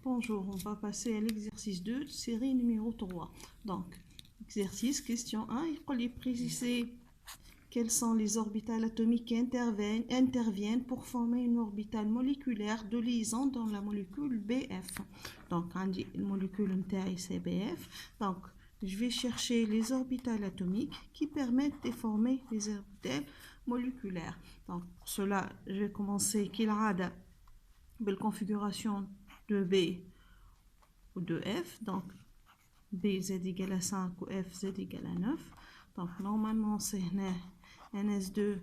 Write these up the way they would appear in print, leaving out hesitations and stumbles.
Bonjour, on va passer à l'exercice 2, série numéro 3. Donc, exercice, question 1, il faut préciser quels sont les orbitales atomiques qui interviennent pour former une orbitale moléculaire de liaison dans la molécule BF. Donc, on dit la molécule c'est BF. Donc, je vais chercher les orbitales atomiques qui permettent de former les orbitales moléculaires. Donc, pour cela, je vais commencer la configuration de B ou de F. Donc, B z égale à 5 ou F z égale à 9. Donc, normalement, c'est NS2,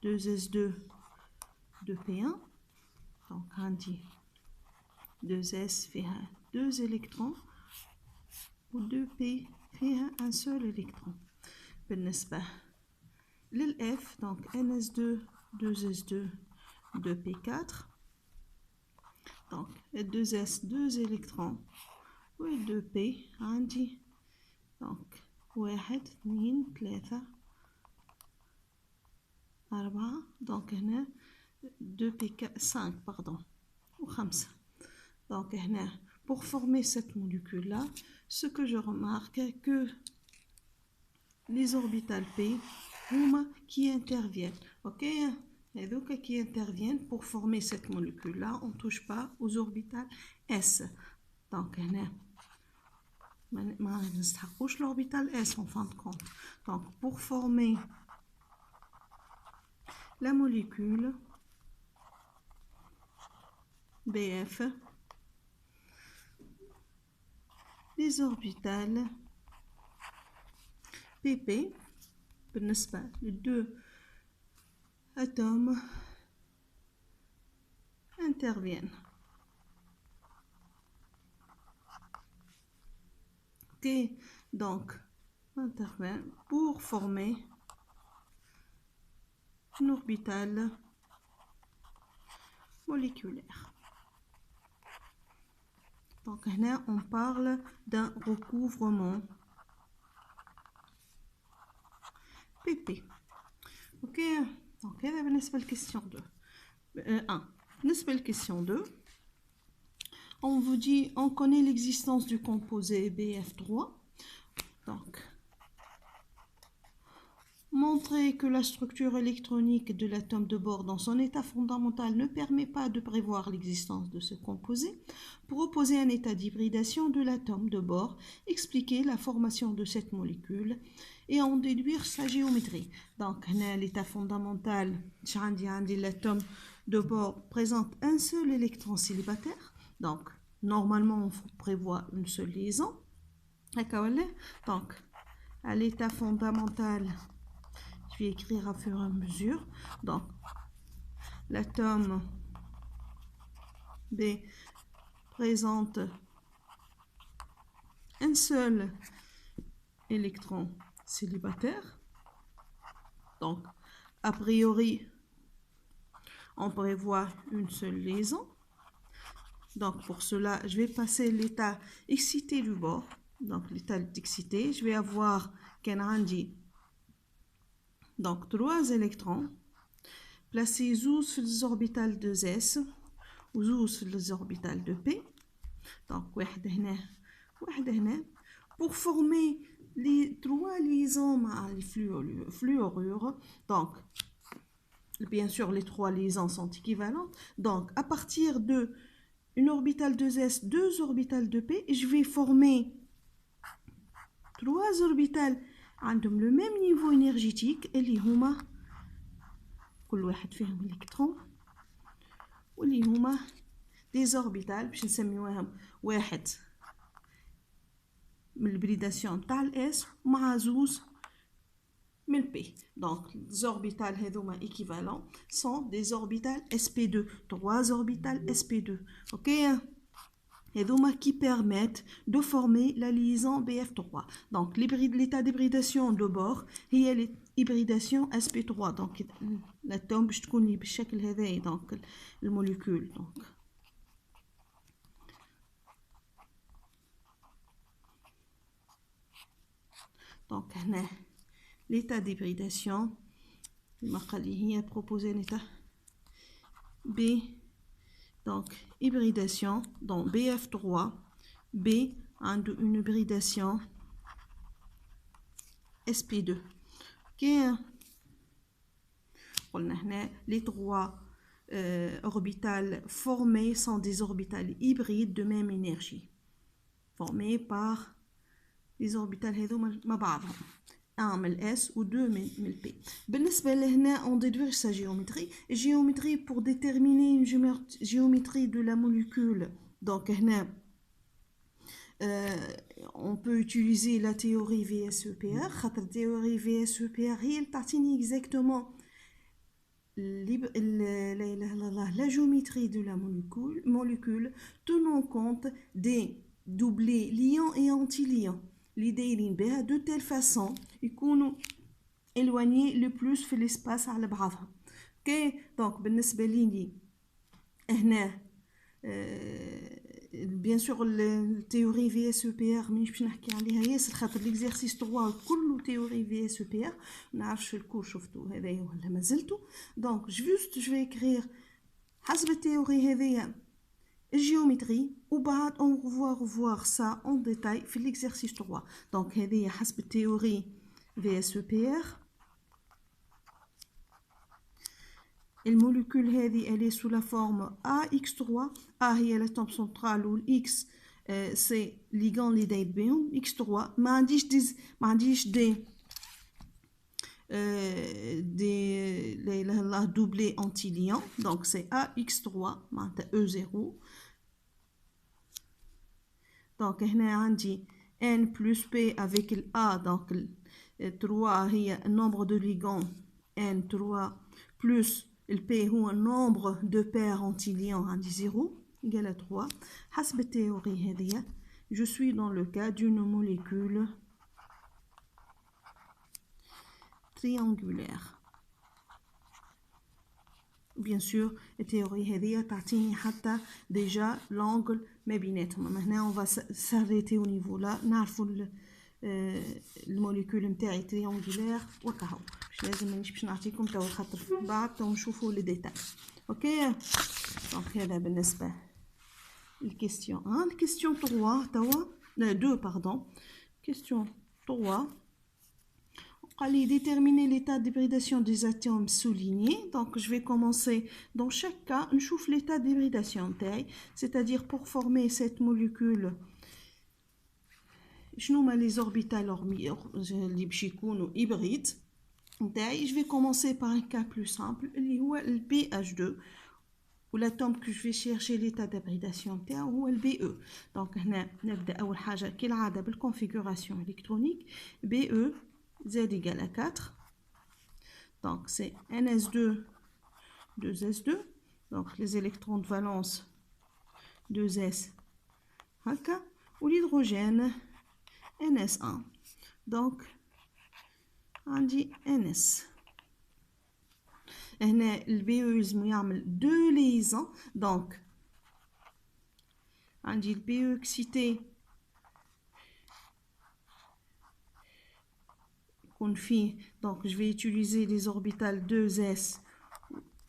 2S2, 2P1. Donc, on dit 2S fait 2 électrons ou 2P fait un seul électron. بالنسبة للF, donc NS2, 2S2, 2P4. Donc, 2S, 2 électrons, و 2P عندي donc 1 2 3 4 donc هنا 2P 5 pardon ou 5. Donc هنا pour former cette molécule là, ce que je remarque que les orbitales P هما qui interviennent, ok, et donc qui interviennent pour former cette molécule là, on touche pas aux orbitales S. Donc هنا ما نستحقوش l'orbital S en fin de compte. Donc pour former la molécule BF, les orbitales PP بالنسبة les deux atomes interviennent. Ok, donc interviennent pour former une orbitale moléculaire. Donc là, on parle d'un recouvrement PP. Ok, donc là, بالنسبة للquestion 2. 1. بالنسبة للquestion 2, on vous dit, on connaît l'existence du composé BF3. Donc, montrer que la structure électronique de l'atome de bord dans son état fondamental ne permet pas de prévoir l'existence de ce composé. Proposer un état d'hybridation de l'atome de bord, expliquer la formation de cette molécule et en déduire sa géométrie. Donc, l'état fondamental, l'atome de bord présente un seul électron célibataire. Donc, normalement, on prévoit une seule liaison. Donc, à l'état fondamental, je vais écrire à fur et à mesure. Donc, l'atome B présente un seul électron célibataire. Donc, a priori, on prévoit une seule liaison. Donc, pour cela, je vais passer l'état excité du bord. Donc, l'état excité, je vais avoir qu'un donc 3 électrons placés sous les orbitales de S ou sous les orbitales de P. Donc, pour former les 3 liaisons à les fluorures. Donc, bien sûr, les 3 liaisons sont équivalentes. Donc, à partir de une orbitale de S, 2 orbitales de P, je vais former 3 orbitales عندهم le même niveau énergétique اللي هما كل واحد فيهم électron واللي هما des orbitales باش نسميوهم واحد من البريداسيون تاع الاس مع زوز من P. Donc les orbitales هذوما équivalents sont des orbitales sp2, 3 orbitales sp2. OK, هذوما qui permettent de former la liaison BF3. Donc l'état d'hybridation de bord هي l'hybridation sp3. Donc l'atome باش تكون بالشكل هذا. Donc الموليكول donc هنا l'état d'hybridation المقالي هي proposé l'état B Donc, hybridation, dans BF3, B a une hybridation sp2. Ok, les trois orbitales formées sont des orbitales hybrides de même énergie, formées par les orbitales مع بعضهم. 1 من S ou 2 من P. بالنسبة لهنا on déduit sa géométrie. Géométrie pour déterminer une géométrie de la molécule. Donc هنا on peut utiliser la théorie VSEPR. La théorie VSEPR هي اللي تعطيني exactement la géométrie de la molécule tenant compte des doublés liants et antiliants. L'idée est de telle façon يكونوا éloignés le plus في l'espace على بعضهم. Ok, donc بالنسبة لي هنا bien sûr la théorie VSEPR مانيش باش نحكي عليها ياسر خاطر l'exercice 3 كله théorie VSEPR ما نعرفش الكور شفتوا هذايا ولا ما زلتوا. donc juste je vais écrire حسب التيوري هذيا الجيومتري وبعد on va revoir ça en détail في l'exercice 3. donc هذيا حسب التيوري VSEPR. الموليكول هذه elle est sous la forme AX3. A هي l'atome central و X c'est ligand اللي داير بهم X3. ما عنديش la doublé anti-liant. donc c'est AX3 معناتها E0. donc هنا عندي N plus P avec le A. donc 3 هي nombre de ligands N3 plus le P هو nombre de paires anti-liants عندي 0 égale à 3. حسب التhéorie هذه je suis dans le cas d'une molécule triangulaire. bien sûr التhéorie هذه تعطيني حتى déjà l'angle ما بيناتهم. هنا on va s'arrêter au niveau là نعرفوا الموليكول نتاعي تريانجولير وكهو مش لازم مانيش باش نعطيكم توا خاطر بعد تو نشوفوا لي ديتاي. اوكي دونك هذا بالنسبه للكيستيون 1. الكيستيون 3 توا 2 باردون. كيستيون 3 قال لي déterminer l'état d'hybridation des atomes soulignés. donc je vais commencer dans chaque cas نشوف l'état d'hybridation نتاعي, c'est-à-dire pour former cette molécule شنو هما les orbitales اللي باش يكونوا hybrides نتاعي. je vais commencer par un cas plus simple اللي هو ال BH2 و l'atome que je vais chercher l'état d'hybridation نتاعو هو ال BE. donc هنا نبدا اول حاجه كالعاده بالconfiguration électronique. BE Z égale à 4. donc c'est NS2 2S2. donc les électrons de valence 2S هكا و l'hydrogène NS1. donc عندي NS. هنا البي يلزم يعمل 2 liaisons. donc عندي البي اكسيتي يكون فيه. donc je vais utiliser les orbitales 2s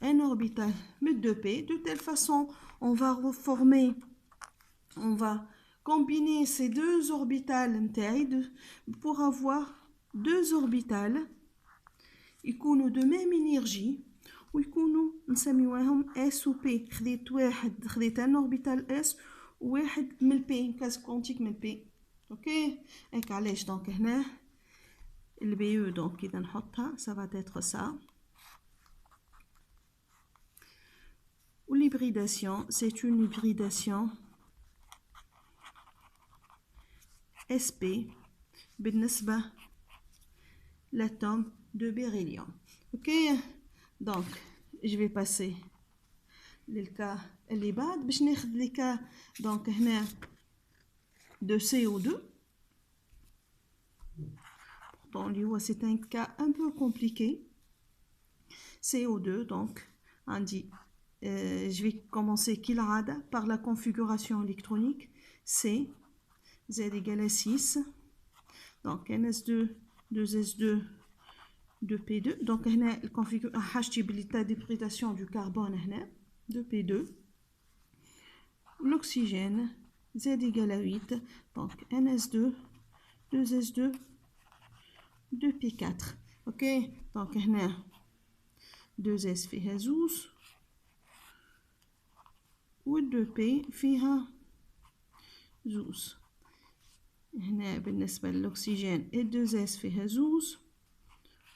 un orbital mais 2p. de telle façon on va reformer, on va combiner ces deux orbitales pour avoir deux orbitales يكونوا de même énergie ويكونوا نسميوهم S و P. خديت ان اوربيتال S وواحد من البي كاز كوانتيك من البي. اوكي هيك علاش. دونك هنا البي او دونك اذا نحطها ça va être ça. و l'hybridation c'est une hybridation SP بالنسبة l'atome de beryllium. ok donc je vais passer le cas اللي بعد باش ناخذ لي كا. donc هنا de CO2 pourtant اللي هو c'est un cas un peu compliqué. CO2 donc عندي je vais commencer كالعادة par la configuration électronique. C Z égale à 6. donc NS2 2S2 2P2. donc هنا الكونفيغور حاجتي بالl'état d'hybridation du carbone هنا 2P2. l'oxygène, Z égale à 8, donc NS2, 2S2, 2P4. Ok, donc هنا 2S فيها زوز و 2P فيها زوز. هنا بالنسبة للأكسجين 2S فيها زوز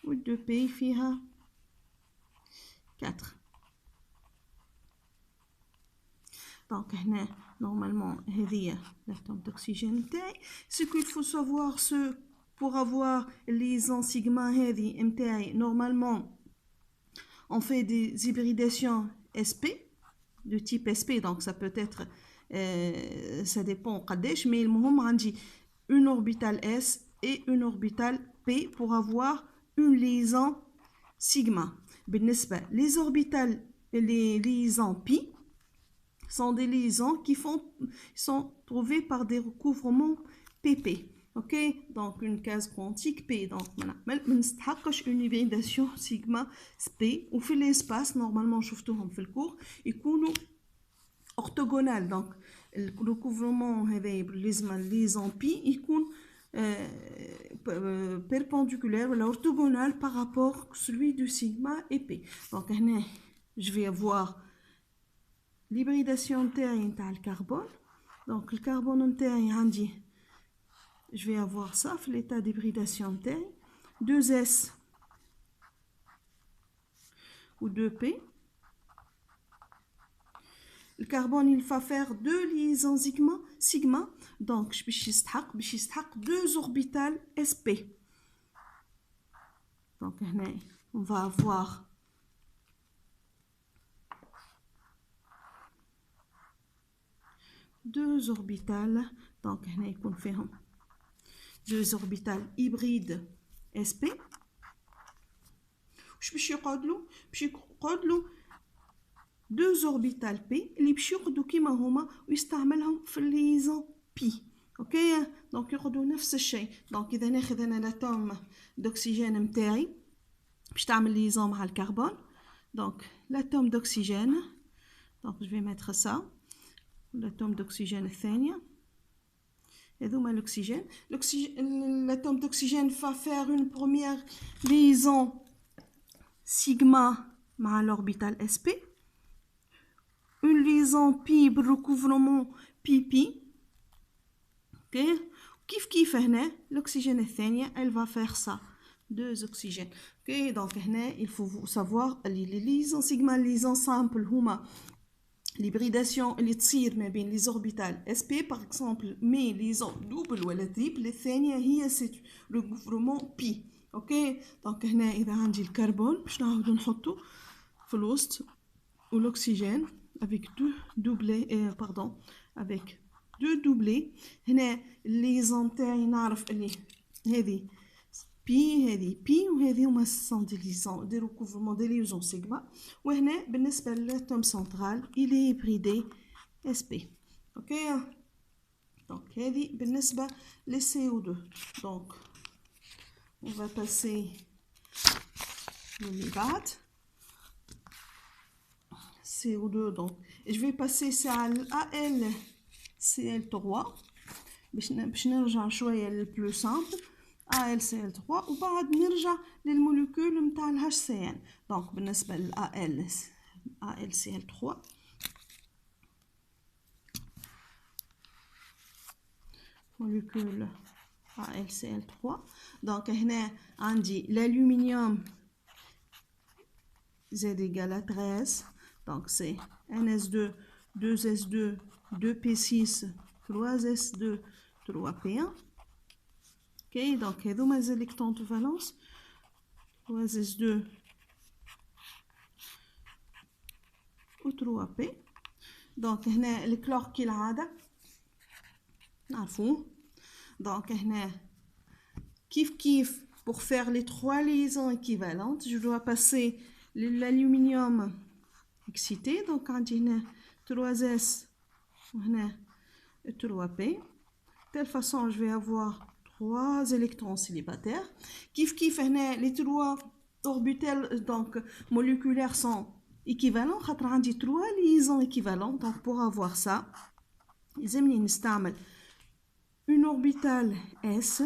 و 2P فيها 4. Donc هنا normalement هذه l'atome d'oxygène نتاعي. Ce qu'il faut savoir ce pour avoir liaison sigma هذه نتاعي normalement on fait des hybridations SP de type SP, donc ça peut être ça dépend قداش, mais المهم عندي une orbitale S et une orbitale P pour avoir une liaison sigma. بالنسبة les orbitales, les liaisons pi sont des liaisons qui sont trouvées par des recouvrements PP. Ok, donc une case quantique P. Donc voilà, une hybridation sigma P ou fait l'espace normalement شفتوهم في الكور يكونوا orthogonal. Donc le recouvrement هذا بالنسبة liaison Pi يكون perpendiculaire ou orthogonal par rapport à celui du sigma et P. Donc هنا je vais avoir l'hybridation نتاعي نتاع الكربون. Donc le carbone نتاعي عندي je vais avoir ça في l'état d'hybridation نتاعي 2S ou 2P. Le carbone il va faire deux liaisons sigma, donc باش يستحق deux orbitales sp. Donc هنا on va avoir deux orbitales, donc هنا يكون فيهم deux orbitales hybrides sp. واش باش يقعدلو؟ باش يقعدلو deux orbitales P اللي باش يقعدوا كيما هما ويستعملهم في الليزون P. اوكي دونك يقعدوا نفس الشيء. دونك اذا ناخذ انا الاتوم دوكسيجين نتاعي باش تعمل ليزون مع الكربون. دونك l'atome d'oxygène, donc je vais mettre ça, l'atome d'oxygène الثانية هذوما l'oxygène. L'atome d'oxygène va faire une première liaison sigma مع l'orbital sp, une liaison pi بالrecouvrement pi. Ok, كيف هنا l'oxygène الثانية elle va faire ça, deux oxygènes. Ok, donc هنا il faut savoir les liaisons sigma liaison simple هما l'hybridation اللي تصير ما بين les orbitales sp par exemple, mais liaison double ولا triple الثانية هي c'est recouvrement pi. اوكي دونك هنا اذا عندي الكربون باش نعاودو نحطو في الوسط والأكسجين avec deux doublés avec deux doublés. هنا الليزون تاعي نعرف اللي هذه بي وهذه هما سون دي ليزون دي recouvrement دي ليزون سيغما. وهنا بالنسبه للاتوم سنترال الي هيبريدي اس بي. اوكي دونك هذه بالنسبه لي CO2. دونك on va passer le بعد CO2. donc je vais passer ça à AlCl3 باش نرجع شويه للبلو سامبل AlCl3 وبعد نرجع للموليكول نتاع الHCN. دونك بالنسبه للAlCl3 موليكول AlCl3. دونك هنا عندي l'aluminium Z égale à 13. Donc c'est NS2, 2S2, 2P6, 3S2, 3P1. Ok, donc هذوما les électrons de valence 3S2 و 3P. donc هنا الكلور كالعادة نعرفوه. donc هنا كيف pour faire les trois liaisons équivalentes je dois passer l'aluminium excité. donc عندي هنا 3S وهنا 3P. telle façon je vais avoir 3 électrons célibataires. كيف هنا les trois orbitales donc moléculaires sont équivalents خاطر عندي 3 liaisons équivalentes. donc pour avoir ça يلزمني نستعمل une orbitale S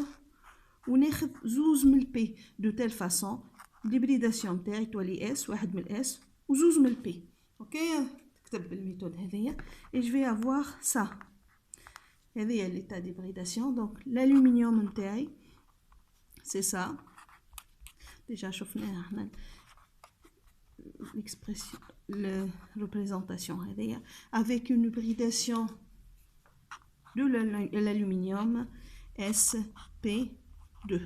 وناخذ زوز من البي de telle façon l'hybridation تاعي تولي S واحد من S وزوز من البي. اوكي تكتب بالميثود هذيا et je vais avoir ça. هذه هي l'état d'hybridation. donc l'aluminium نتاعي c'est ça. déjà شفناها احنا l'expression la représentation هذيا avec une hybridation de l'aluminium SP2.